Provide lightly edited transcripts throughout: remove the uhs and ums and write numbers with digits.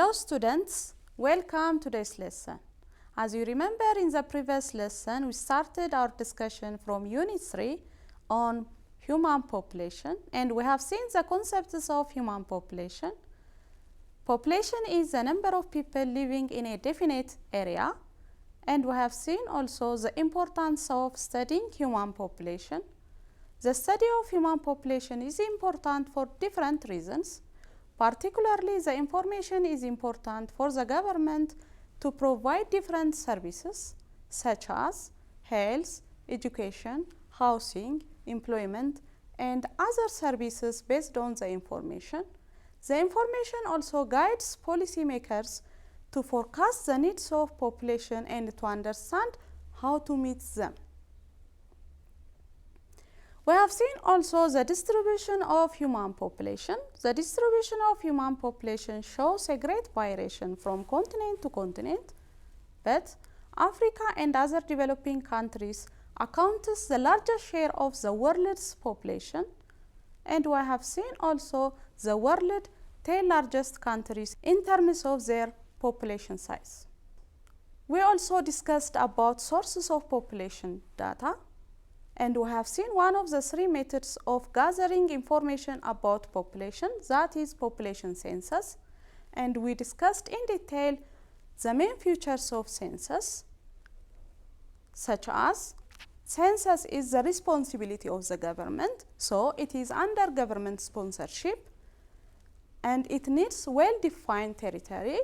Hello students, welcome to today's lesson. As you remember in the previous lesson, we started our discussion from Unit 3 on human population, and we have seen the concepts of human population. Population is the number of people living in a definite area, and we have seen also the importance of studying human population. The study of human population is important for different reasons. Particularly, the information is important for the government to provide different services such as health, education, housing, employment, and other services based on the information. The information also guides policymakers to forecast the needs of population and to understand how to meet them. We have seen also the distribution of human population. The distribution of human population shows a great variation from continent to continent, but Africa and other developing countries accounts the largest share of the world's population, and we have seen also the world's 10 largest countries in terms of their population size. We also discussed about sources of population data, and we have seen one of the three methods of gathering information about population, that is population census. And we discussed in detail the main features of census, such as census is the responsibility of the government, so it is under government sponsorship, and it needs well-defined territory,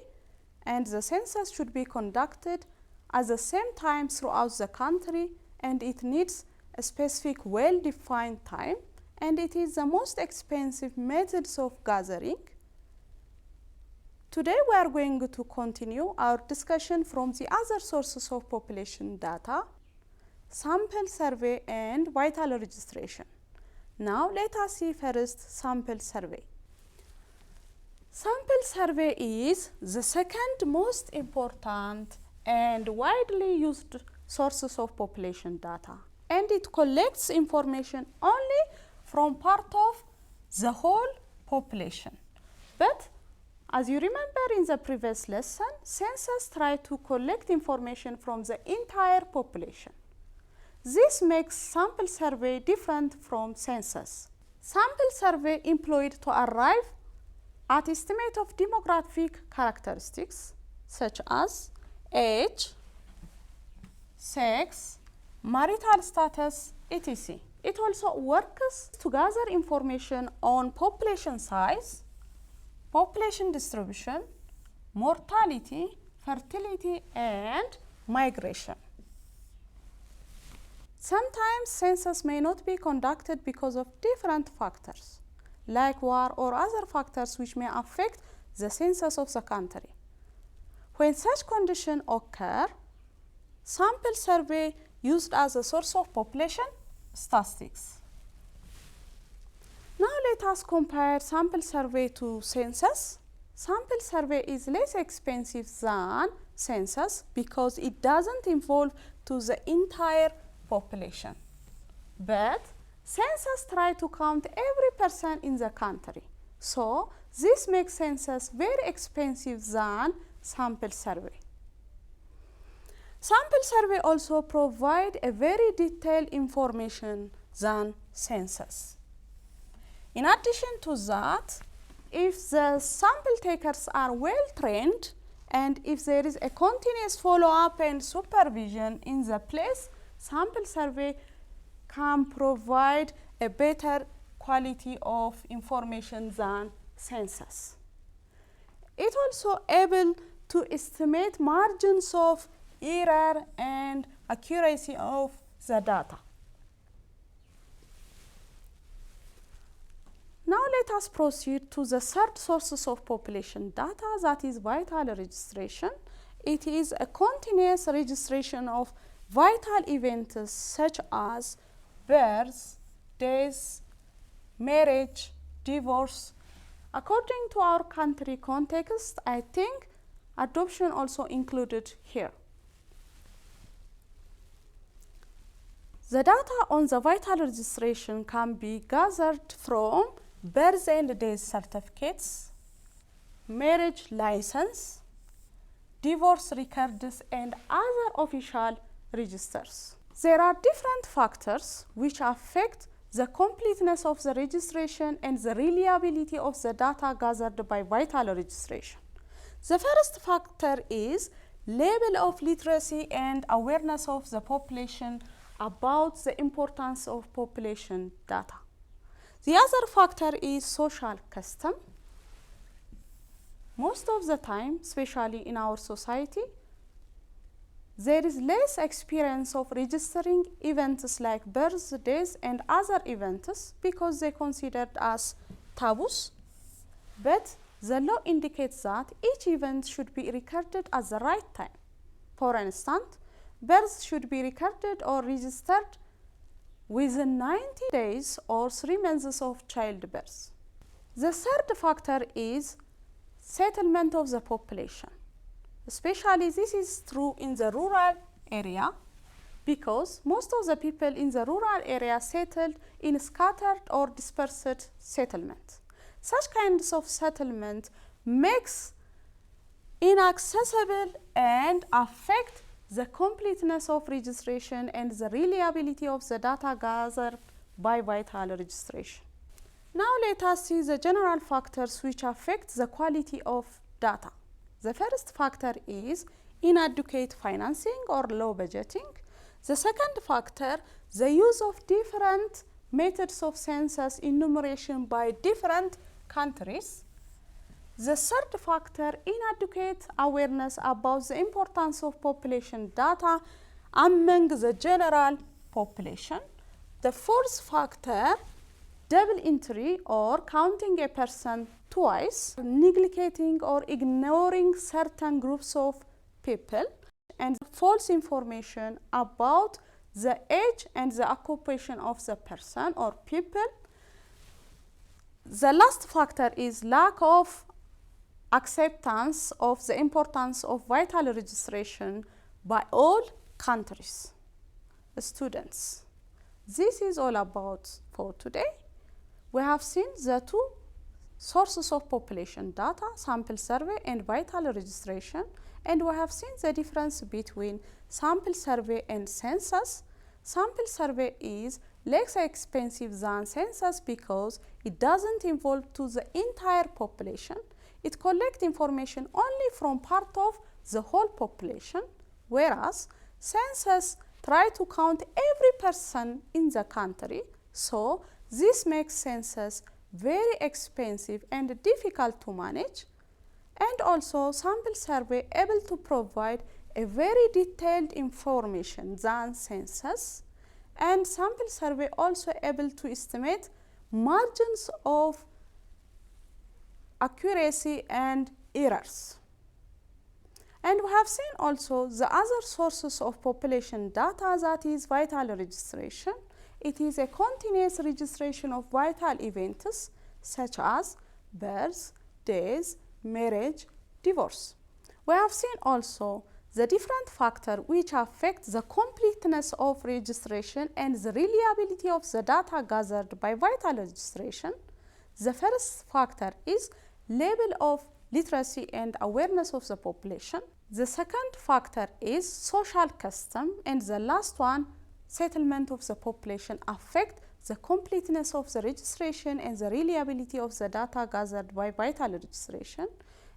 and the census should be conducted at the same time throughout the country, and it needs a specific well-defined time, and it is the most expensive methods of gathering. Today we are going to continue our discussion from the other sources of population data, sample survey and vital registration. Now let us see first sample survey. Sample survey is the second most important and widely used sources of population data, and it collects information only from part of the whole population. But as you remember in the previous lesson, census tried to collect information from the entire population. This makes sample survey different from census. Sample survey employed to arrive at estimate of demographic characteristics such as age, sex, marital status, etc. It also works to gather information on population size, population distribution, mortality, fertility, and migration. Sometimes census may not be conducted because of different factors, like war or other factors which may affect the census of the country. When such conditions occur, sample survey used as a source of population statistics. Now let us compare sample survey to census. Sample survey is less expensive than census because it doesn't involve to the entire population. But census tries to count every person in the country. So this makes census very expensive than sample survey. Sample survey also provide a very detailed information than census. In addition to that, if the sample takers are well trained and if there is a continuous follow-up and supervision in the place, sample survey can provide a better quality of information than census. It also able to estimate margins of error and accuracy of the data. Now let us proceed to the third sources of population data, that is vital registration. It is a continuous registration of vital events such as birth, death, marriage, divorce. According to our country context, I think adoption also included here. The data on the vital registration can be gathered from birth and death certificates, marriage license, divorce records, and other official registers. There are different factors which affect the completeness of the registration and the reliability of the data gathered by vital registration. The first factor is level of literacy and awareness of the population about the importance of population data. The other factor is social custom. Most of the time, especially in our society, there is less experience of registering events like birthdays and other events because they are considered as taboos. But the law indicates that each event should be recorded at the right time. For instance, birth should be recorded or registered within 90 days or 3 months of childbirth. The third factor is settlement of the population. Especially this is true in the rural area because most of the people in the rural area settled in scattered or dispersed settlement. Such kinds of settlement makes inaccessible and affect the completeness of registration and the reliability of the data gathered by vital registration. Now let us see the general factors which affect the quality of data. The first factor is inadequate financing or low budgeting. The second factor, the use of different methods of census enumeration by different countries. The third factor, inadequate awareness about the importance of population data among the general population. The fourth factor, double entry or counting a person twice, neglecting or ignoring certain groups of people, and false information about the age and the occupation of the person or people. The last factor is lack of acceptance of the importance of vital registration by all countries. Students, this is all about for today. We have seen the two sources of population data, sample survey and vital registration, and we have seen the difference between sample survey and census. Sample survey is less expensive than census because it doesn't involve to the entire population. It collects information only from part of the whole population, whereas census try to count every person in the country. So this makes census very expensive and difficult to manage, and also sample survey able to provide a very detailed information than census, and sample survey also able to estimate margins of accuracy and errors. And we have seen also the other sources of population data, that is vital registration. It is a continuous registration of vital events such as birth, death, marriage, divorce. We have seen also the different factors which affect the completeness of registration and the reliability of the data gathered by vital registration. The first factor is level of literacy and awareness of the population. The second factor is social custom, and the last one, settlement of the population, affect the completeness of the registration and the reliability of the data gathered by vital registration.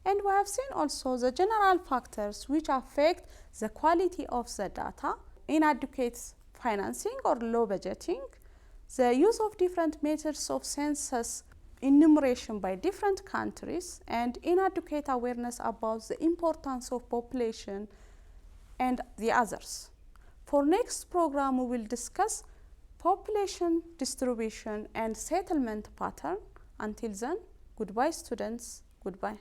And we have seen also the general factors which affect the quality of the data: inadequate financing or low budgeting, the use of different methods of census enumeration by different countries, and inadequate awareness about the importance of population and the others. For next program, we will discuss population distribution and settlement pattern. Until then, goodbye students, goodbye.